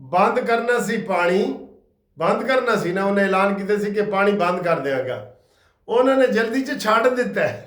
ਬੰਦ ਕਰਨਾ ਸੀ ਪਾਣੀ, ਬੰਦ ਕਰਨਾ ਸੀ ਨਾ। ਉਹਨੇ ਐਲਾਨ ਕੀਤਾ ਸੀ ਕਿ ਪਾਣੀ ਬੰਦ ਕਰ ਦਿਆਂਗਾ। ਉਹਨਾਂ ਨੇ ਜਲਦੀ 'ਚ ਛੱਡ ਦਿੱਤਾ ਹੈ।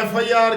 FIR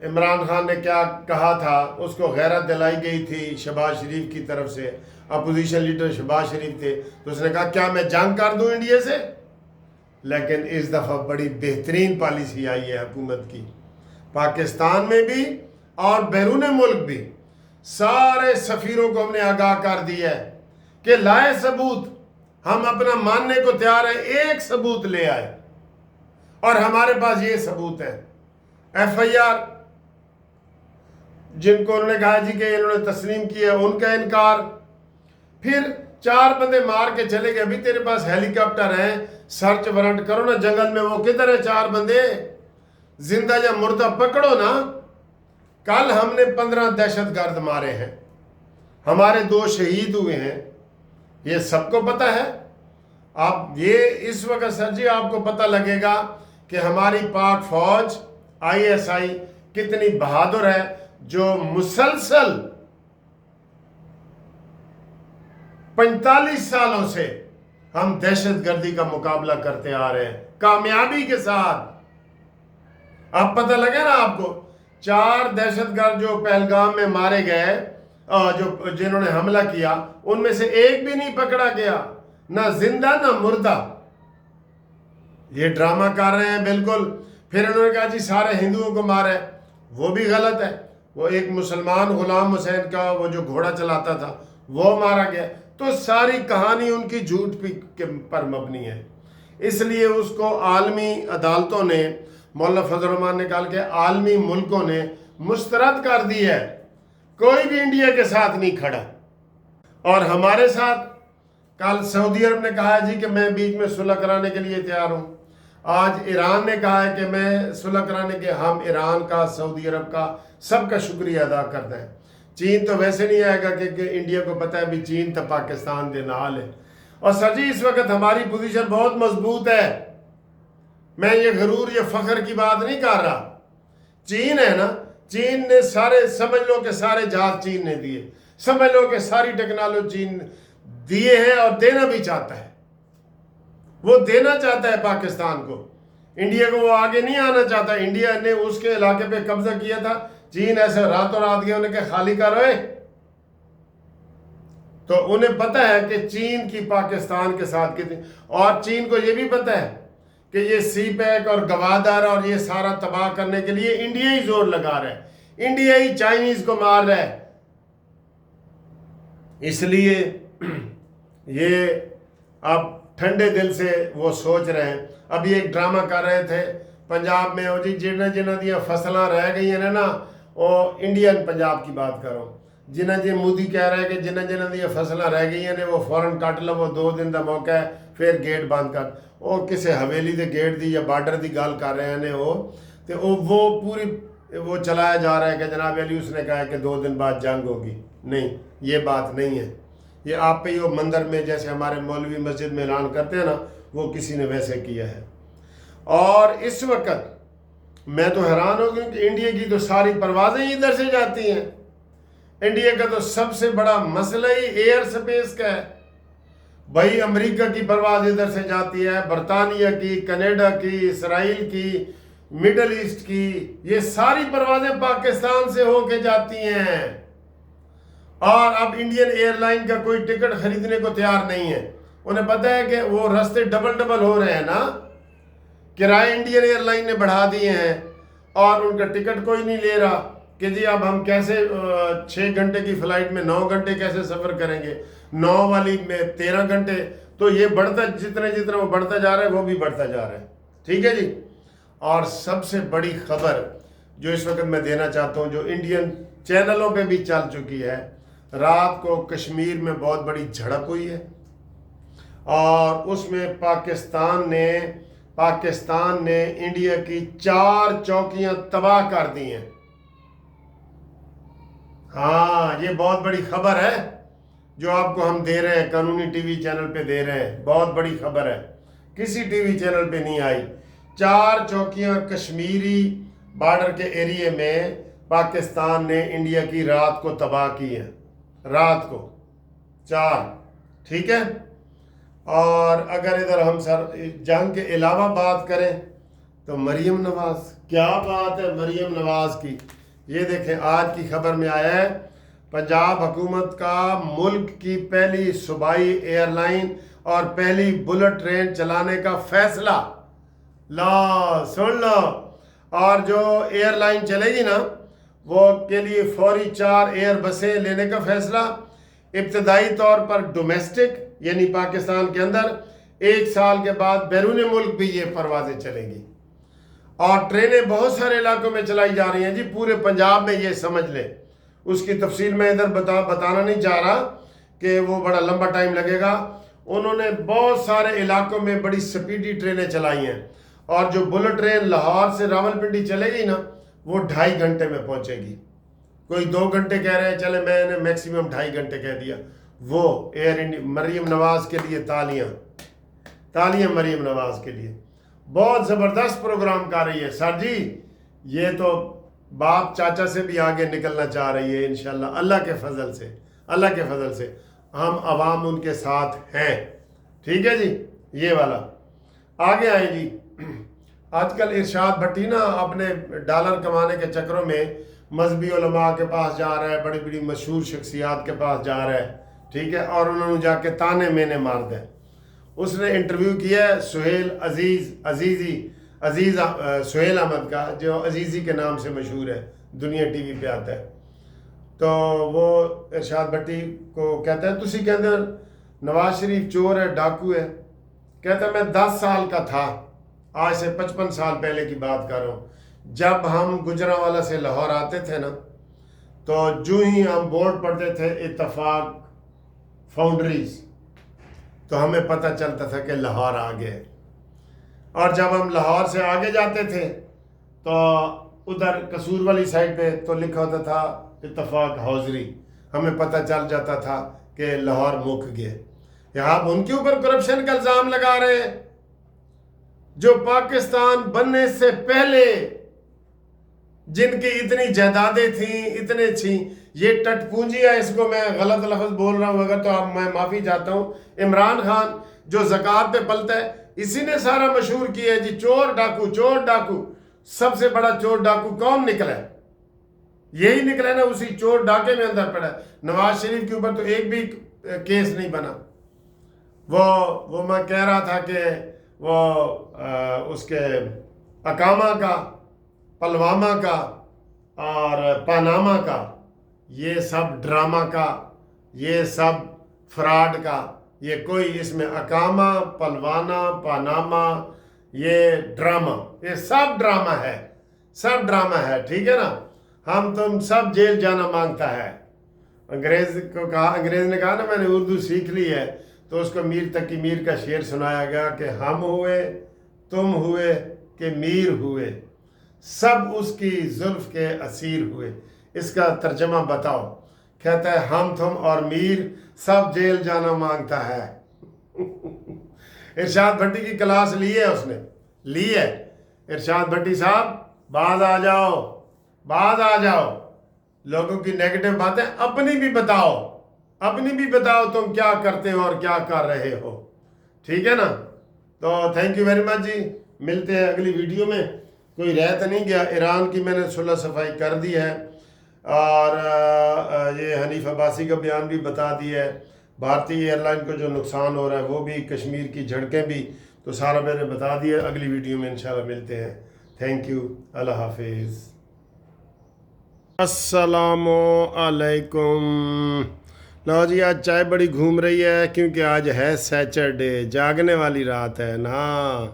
عمران خان نے کیا کہا تھا، اس کو غیرت دلائی گئی تھی شہباز شریف کی طرف سے، اپوزیشن لیڈر شہباز شریف تھے، تو اس نے کہا کیا میں جنگ کر دوں انڈیا سے؟ لیکن اس دفعہ بڑی بہترین پالیسی آئی ہے حکومت کی، پاکستان میں بھی اور بیرون ملک بھی سارے سفیروں کو ہم نے آگاہ کر دیا ہے کہ لائے ثبوت، ہم اپنا ماننے کو تیار ہیں، ایک ثبوت لے آئے، اور ہمارے پاس یہ ثبوت ہے۔ ایف آئی آر جن کو انہوں نے کہا جی کہ انہوں نے تسلیم کیا، ان کا انکار، پھر 4 بندے مار کے چلے گئے، ابھی تیرے پاس ہیلی کاپٹر ہیں، سرچ وارنٹ کرو نا جنگل میں، وہ کدھر ہیں 4 بندے؟ زندہ یا مردہ پکڑو نا۔ کل ہم نے 15 دہشت گرد مارے ہیں، ہمارے 2 شہید ہوئے ہیں، یہ سب کو پتہ ہے۔ آپ یہ اس وقت سر جی آپ کو پتہ لگے گا کہ ہماری پاک فوج آئی ایس آئی کتنی بہادر ہے، جو مسلسل 45 سالوں سے ہم دہشت گردی کا مقابلہ کرتے آ رہے ہیں کامیابی کے ساتھ۔ اب پتہ لگے نا آپ کو، 4 دہشت گرد جو پہلگام میں مارے گئے، جنہوں نے حملہ کیا، ان میں سے ایک بھی نہیں پکڑا گیا، نہ زندہ نہ مردہ۔ یہ ڈرامہ کر رہے ہیں بالکل۔ پھر انہوں نے کہا جی سارے ہندوؤں کو مارے، وہ بھی غلط ہے۔ وہ ایک مسلمان غلام حسین کا وہ جو گھوڑا چلاتا تھا وہ مارا گیا، تو ساری کہانی ان کی جھوٹ پر مبنی ہے۔ اس لیے اس کو عالمی عدالتوں نے، مولانا فضل الرحمان نے کہا کہ عالمی ملکوں نے مسترد کر دی ہے، کوئی بھی انڈیا کے ساتھ نہیں کھڑا۔ اور ہمارے ساتھ کل سعودی عرب نے کہا ہے جی کہ میں بیچ میں صلح کرانے کے لیے تیار ہوں، آج ایران نے کہا ہے کہ میں صلح کرانے کے، ہم ایران کا، سعودی عرب کا، سب کا شکریہ ادا کرتے ہیں۔ چین تو ویسے نہیں آئے گا کہ انڈیا کو پتہ ہے بھی چین تو پاکستان دے نال ہے۔ اور سر جی اس وقت ہماری پوزیشن بہت مضبوط ہے، میں یہ غرور یہ فخر کی بات نہیں کر رہا۔ چین ہے نا، چین نے سارے، سمجھ لو کہ سارے جہاز چین نے دیے، سمجھ لو کہ ساری ٹیکنالوجی چین دیے ہیں، اور دینا بھی چاہتا ہے، وہ دینا چاہتا ہے پاکستان کو، انڈیا کو وہ آگے نہیں آنا چاہتا۔ انڈیا نے اس کے علاقے پہ قبضہ کیا تھا، چین ایسے راتوں رات گیا، انہیں کہ خالی کر رہے، تو انہیں پتہ ہے کہ چین کی پاکستان کے ساتھ کتنی، اور چین کو یہ بھی پتہ ہے کہ یہ سی پیک اور گوادر اور یہ سارا تباہ کرنے کے لیے انڈیا ہی زور لگا رہا ہے، انڈیا ہی چائنیز کو مار رہا ہے۔ اس لیے یہ اب ٹھنڈے دل سے وہ سوچ رہے ہیں۔ ابھی ایک ڈرامہ کر رہے تھے پنجاب میں، وہ جی جنہ دیا فصلاں رہ گئی ہیں نا، وہ انڈین پنجاب کی بات کرو، جنہ مودی کہہ رہے ہیں کہ جنہ دیا فصلاں رہ گئی ہیں وہ فوراً کٹ لو، وہ 2 دن دا موقع ہے، پھر گیٹ بند کر۔ وہ کسی حویلی دے گیٹ دی یا بارڈر دی گال کر رہے ہیں وہ پوری وہ چلایا جا رہا ہے کہ جناب علی اس نے کہا ہے کہ 2 دن بعد جنگ ہوگی۔ نہیں، یہ بات نہیں ہے، یہ آپ پہ ہی وہ مندر میں جیسے ہمارے مولوی مسجد میں اعلان کرتے ہیں نا، وہ کسی نے ویسے کیا ہے۔ اور اس وقت میں تو حیران ہو گیا کہ انڈیا کی تو ساری پروازیں ہی ادھر سے جاتی ہیں، انڈیا کا تو سب سے بڑا مسئلہ ہی ایئر سپیس کا ہے۔ بھائی امریکہ کی پرواز ادھر سے جاتی ہے، برطانیہ کی، کینیڈا کی، اسرائیل کی، مڈل ایسٹ کی، یہ ساری پروازیں پاکستان سے ہو کے جاتی ہیں، اور اب انڈین ایئر لائن کا کوئی ٹکٹ خریدنے کو تیار نہیں ہے۔ انہیں پتہ ہے کہ وہ راستے ڈبل ہو رہے ہیں نا، کرائے انڈین ایئر لائن نے بڑھا دیے ہیں، اور ان کا ٹکٹ کوئی نہیں لے رہا کہ جی اب ہم کیسے 6 گھنٹے کی فلائٹ میں 9 گھنٹے کیسے سفر کریں گے، 9 والی میں 13 گھنٹے، تو یہ بڑھتا جتنا وہ بڑھتا جا رہا ہے وہ بھی بڑھتا جا رہا ہے۔ ٹھیک ہے جی۔ اور سب سے بڑی خبر جو اس وقت میں دینا چاہتا ہوں، جو انڈین چینلوں پہ بھی چل چکی ہے، رات کو کشمیر میں بہت بڑی جھڑپ ہوئی ہے، اور اس میں پاکستان نے انڈیا کی 4 چوکیاں تباہ کر دی ہیں۔ ہاں، یہ بہت بڑی خبر ہے جو آپ کو ہم دے رہے ہیں، قانونی ٹی وی چینل پہ دے رہے ہیں، بہت بڑی خبر ہے، کسی ٹی وی چینل پہ نہیں آئی۔ 4 چوکیاں کشمیری بارڈر کے ایریے میں پاکستان نے انڈیا کی رات کو تباہ کی ہیں، رات کو 4۔ ٹھیک ہے۔ اور اگر ادھر ہم سر جنگ کے علاوہ بات کریں تو مریم نواز، کیا بات ہے مریم نواز کی. یہ دیکھیں آج کی خبر میں آیا ہے پنجاب حکومت کا ملک کی پہلی صوبائی ایئر لائن اور پہلی بلٹ ٹرین چلانے کا فیصلہ. لا سن لو. اور جو ایئر لائن چلے گی نا وہ کے لیے فوری 4 ایئر بسیں لینے کا فیصلہ. ابتدائی طور پر ڈومیسٹک یعنی پاکستان کے اندر، 1 سال کے بعد بیرون ملک بھی یہ پروازیں چلیں گی. اور ٹرینیں بہت سارے علاقوں میں چلائی جا رہی ہیں جی، پورے پنجاب میں. یہ سمجھ لیں، اس کی تفصیل میں ادھر بتانا نہیں چاہ رہا کہ وہ بڑا لمبا ٹائم لگے گا. انہوں نے بہت سارے علاقوں میں بڑی سپیڈی ٹرینیں چلائی ہیں. اور جو بلٹ ٹرین لاہور سے راولپنڈی چلے گی نا وہ 2.5 گھنٹے میں پہنچے گی. کوئی 2 گھنٹے کہہ رہے ہیں، چلے میں نے میکسیمم 2.5 گھنٹے کہہ دیا. وہ ایئر انڈیا، مریم نواز کے لیے تالیاں مریم نواز کے لیے. بہت زبردست پروگرام کر رہی ہے سر جی. یہ تو باپ چاچا سے بھی آگے نکلنا چاہ رہی ہے انشاءاللہ. اللہ کے فضل سے ہم عوام ان کے ساتھ ہیں. ٹھیک ہے جی. یہ والا آگے آئے جی. آج کل ارشاد بھٹی نا اپنے ڈالر کمانے کے چکروں میں مذہبی علماء کے پاس جا رہا ہے، بڑی بڑی مشہور شخصیات کے پاس جا رہا ہے. ٹھیک ہے. اور انہوں نے جا کے تانے مینے مار دیں. اس نے انٹرویو کیا ہے سہیل احمد کا، جو عزیزی کے نام سے مشہور ہے، دنیا ٹی وی پہ آتا ہے. تو وہ ارشاد بھٹی کو کہتا ہے تسی کہتے ہیں نواز شریف چور ہے، ڈاکو ہے. کہتا ہے میں 10 سال کا تھا، آج سے 55 سال پہلے کی بات کر رہا ہوں. جب ہم گجرانوالہ سے لاہور آتے تھے نا تو جو ہی ہم بورڈ پڑھتے تھے اتفاق فاؤنڈریز، تو ہمیں پتہ چلتا تھا کہ لاہور آگے. اور جب ہم لاہور سے آگے جاتے تھے تو ادھر قصور والی سائڈ پہ تو لکھا ہوتا تھا اتفاق حوضری. ہمیں پتہ چل جاتا تھا کہ لاہور مک گئے. یہاں آپ ان کے اوپر کرپشن کا الزام لگا رہے ہیں جو پاکستان بننے سے پہلے جن کی اتنی جائیدادیں تھیں، اتنے تھیں. یہ ٹٹ پونجی ہے، اس کو میں غلط لفظ بول رہا ہوں اگر تو اب میں معافی چاہتا ہوں. عمران خان جو زکوٰۃ پہ پلتا ہے اسی نے سارا مشہور کیا ہے جی. چور ڈاکو. سب سے بڑا چور ڈاکو کون نکلا ہے؟ یہی نکلا ہے نا، اسی چور ڈاکے میں اندر پڑا ہے. نواز شریف کے اوپر تو ایک بھی کیس نہیں بنا. وہ میں کہہ رہا تھا کہ وہ اس کے اکاما کا، پلوامہ کا اور پاناما کا، یہ سب ڈرامہ کا، یہ سب فراڈ کا. یہ کوئی اس میں اکاما، پلوانا، پاناما، یہ ڈرامہ، یہ سب ڈرامہ ہے. ٹھیک ہے نا. ہم تم سب جیل جانا مانگتا ہے. انگریز نے کہا نا میں نے اردو سیکھ لی ہے، تو اس کو میر تقی میر کا شعر سنایا گیا کہ ہم ہوئے، تم ہوئے کہ میر ہوئے، سب اس کی زلف کے اسیر ہوئے. اس کا ترجمہ بتاؤ. کہتا ہے ہم تم اور میر سب جیل جانا مانگتا ہے. ارشاد بھٹی کی کلاس لی ہے اس نے، لی ہے. ارشاد بھٹی صاحب باز آ جاؤ. لوگوں کی نیگیٹو باتیں اپنی بھی بتاؤ تم کیا کرتے ہو اور کیا کر رہے ہو. ٹھیک ہے نا. تو تھینک یو ویری مچ جی. ملتے ہیں اگلی ویڈیو میں. کوئی رہ تو نہیں گیا. ایران کی میں نے صلح صفائی کر دی ہے اور یہ حنیف عباسی کا بیان بھی بتا دیا ہے. بھارتی ایئر لائن کو جو نقصان ہو رہا ہے وہ بھی، کشمیر کی جھڑکیں بھی، تو سارا میں نے بتا دیا. اگلی ویڈیو میں انشاءاللہ ملتے ہیں. Thank you. اللہ حافظ. السلام علیکم. لو جی آج چائے بڑی گھوم رہی ہے کیونکہ آج ہے سیچرڈے، جاگنے والی رات ہے نا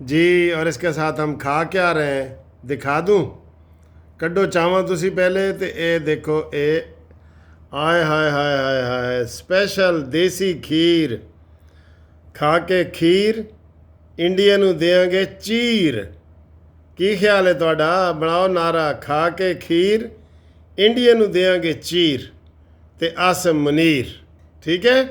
جی. اور اس کے ساتھ ہم کھا کیا رہے ہیں دکھا دوں. کڈو چاواں تسی پہلے تے اے دیکھو، اے ہائے اسپیشل دیسی کھیر. کھا کے کھیر انڈیا نو دیاں گے چیر. کی خیال ہے تہاڈا؟ بناؤ نعرہ. کھا کے کھیر انڈیا نو دیاں گے چیر تے آسم منیر. ٹھیک ہے.